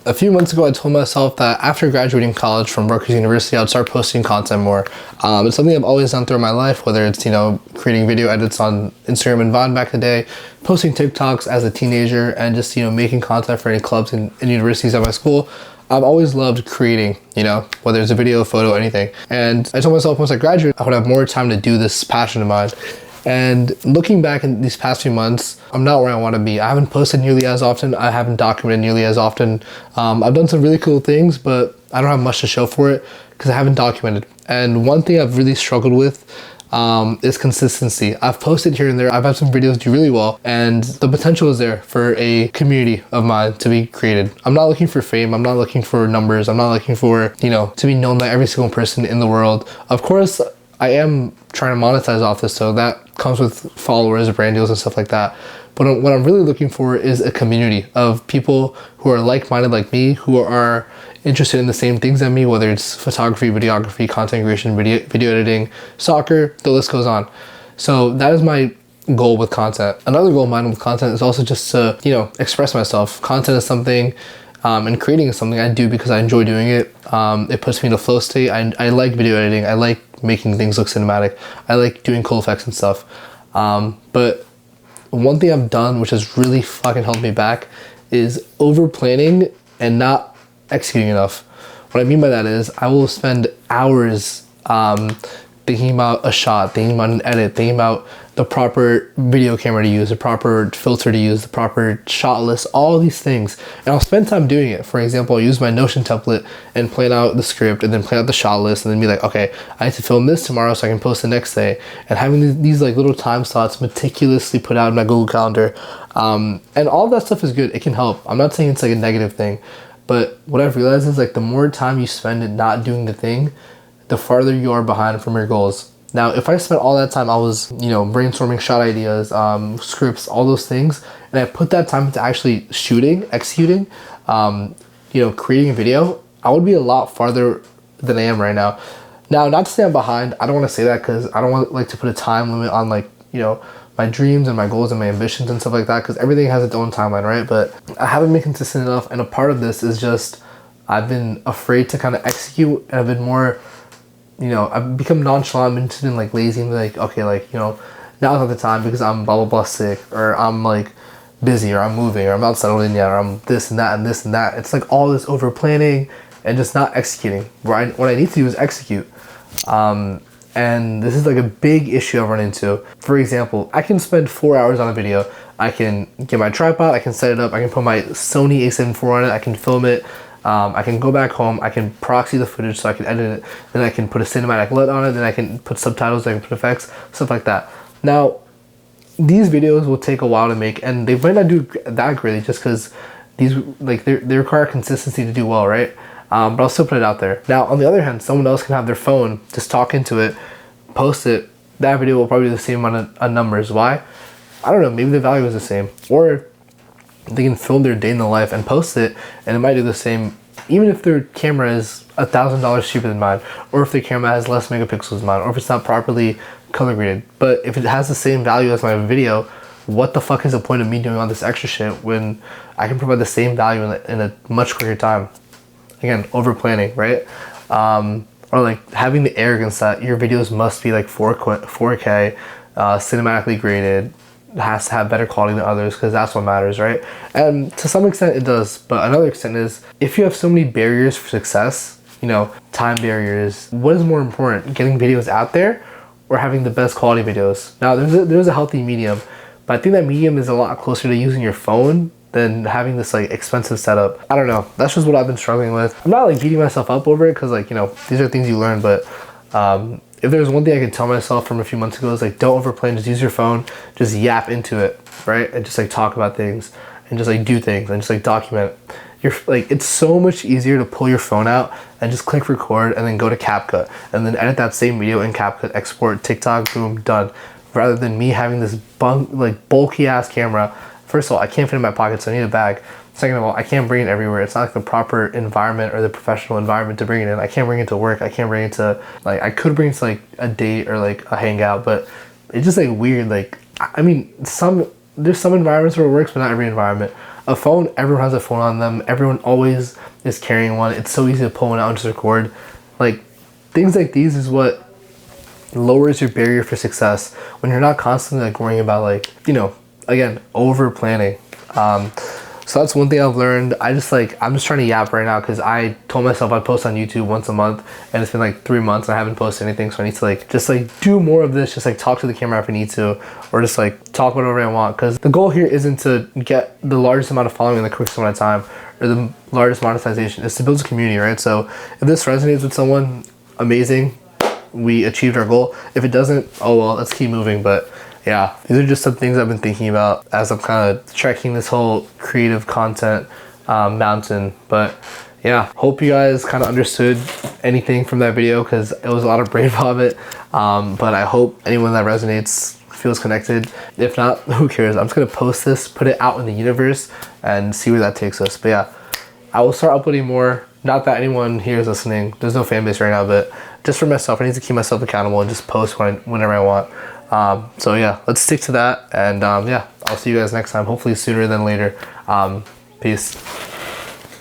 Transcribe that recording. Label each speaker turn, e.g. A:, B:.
A: A few months ago, I told myself that after graduating college from Rutgers University, I'd start posting content more. It's something I've always done throughout my life, whether it's, creating video edits on Instagram and Vine back in the day, posting TikToks as a teenager, and just, making content for any clubs and universities at my school. I've always loved creating, whether it's a video, photo, anything. And I told myself once I graduate, I would have more time to do this passion of mine. And looking back in these past few months, I'm not where I want to be. I haven't posted nearly as often. I haven't documented nearly as often. I've done some really cool things, but I don't have much to show for it because I haven't documented. And one thing I've really struggled with is consistency. I've posted here and there. I've had some videos do really well, and the potential is there for a community of mine to be created. I'm not looking for fame. I'm not looking for numbers. I'm not looking for, to be known by every single person in the world. Of course, I am trying to monetize off this, so that comes with followers, brand deals, and stuff like that. But what I'm really looking for is a community of people who are like-minded like me, who are interested in the same things as me, whether it's photography, videography, content creation, video editing, soccer, the list goes on. So that is my goal with content. Another goal of mine with content is also just to, express myself. Content is something, and creating is something I do because I enjoy doing it. It puts me in a flow state. I like video editing. I like making things look cinematic. I like doing cool effects and stuff. But one thing I've done, which has really fucking held me back, is over planning and not executing enough. What I mean by that is I will spend hours thinking about a shot, thinking about an edit, thinking about the proper video camera to use, the proper filter to use, the proper shot list, all these things. And I'll spend time doing it. For example, I'll use my Notion template and plan out the script and then plan out the shot list and then be like, okay, I need to film this tomorrow so I can post the next day. And having these like little time slots meticulously put out in my Google Calendar. And all that stuff is good. It can help. I'm not saying it's like a negative thing, but what I've realized is like the more time you spend in not doing the thing, the farther you are behind from your goals. Now, if I spent all that time, I was, brainstorming shot ideas, scripts, all those things, and I put that time into actually shooting, executing, creating a video, I would be a lot farther than I am right now. Now, not to say I'm behind. I don't want to say that because I don't want to put a time limit on my dreams and my goals and my ambitions and stuff like that, because everything has its own timeline, right? But I haven't been consistent enough, and a part of this is just I've been afraid to kind of execute, and I've been more I've become nonchalant and like lazy and like, okay, now's not the time because I'm blah, blah, blah sick, or I'm like busy, or I'm moving, or I'm not settled in yet, or I'm this and that and this and that. It's like all this over planning and just not executing. What I need to do is execute. And this is like a big issue I've run into. For example, I can spend 4 hours on a video. I can get my tripod, I can set it up, I can put my Sony a7 IV on it, I can film it. I can go back home, I can proxy the footage so I can edit it, then I can put a cinematic LUT on it, then I can put subtitles, I can put effects, stuff like that. Now, these videos will take a while to make, and they might not do that greatly just because these, they require consistency to do well, right? But I'll still put it out there. Now, on the other hand, someone else can have their phone, just talk into it, post it. That video will probably do the same amount of numbers. Why? I don't know, maybe the value is the same. Or they can film their day in the life and post it, and it might do the same even if their camera is $1,000 cheaper than mine, or if their camera has less megapixels than mine, or if it's not properly color graded. But if it has the same value as my video, what the fuck is the point of me doing all this extra shit when I can provide the same value in a much quicker time? Again, over planning, right? Or like having the arrogance that your videos must be like 4K, cinematically graded, has to have better quality than others because that's what matters, right? And to some extent it does, but another extent is if you have so many barriers for success, time barriers, what is more important, getting videos out there or having the best quality videos? Now there's a healthy medium, but I think that medium is a lot closer to using your phone than having this like expensive setup. I don't know, that's just what I've been struggling with. I'm not like beating myself up over it because these are things you learn, but if there's one thing I could tell myself from a few months ago is like, don't overplan, just use your phone, just yap into it, right? And just like talk about things and just like do things and just like document. You're like, it's so much easier to pull your phone out and just click record and then go to CapCut and then edit that same video in CapCut, export, TikTok, boom, done. Rather than me having this bulky ass camera. First of all, I can't fit in my pocket, so I need a bag. Second of all, I can't bring it everywhere. It's not like the proper environment or the professional environment to bring it in. I can't bring it to work. I can't bring it to, I could bring it to like a date or like a hangout, but it's just like weird. Like, I mean, there's some environments where it works, but not every environment. a phone, everyone has a phone on them. Everyone always is carrying one. It's so easy to pull one out and just record. Like, things like these is what lowers your barrier for success when you're not constantly like worrying about like, you know, again, over planning. So that's one thing I've learned. I'm just trying to yap right now because I told myself I'd post on YouTube once a month, and it's been like 3 months and I haven't posted anything. So I need to like just like do more of this, just like talk to the camera if I need to, or just like talk whatever I want. Because the goal here isn't to get the largest amount of following in the quickest amount of time or the largest monetization. It's to build a community, right? So if this resonates with someone, amazing, we achieved our goal. If it doesn't, oh well, let's keep moving. But yeah, these are just some things I've been thinking about as I'm kind of trekking this whole creative content mountain. But yeah, hope you guys kind of understood anything from that video because it was a lot of brain vomit. But I hope anyone that resonates feels connected. If not, who cares? I'm just gonna post this, put it out in the universe, and see where that takes us. But yeah, I will start uploading more. Not that anyone here is listening. There's no fan base right now, but just for myself, I need to keep myself accountable and just post whenever I want. So yeah, let's stick to that. And yeah, I'll see you guys next time, hopefully sooner than later. Peace.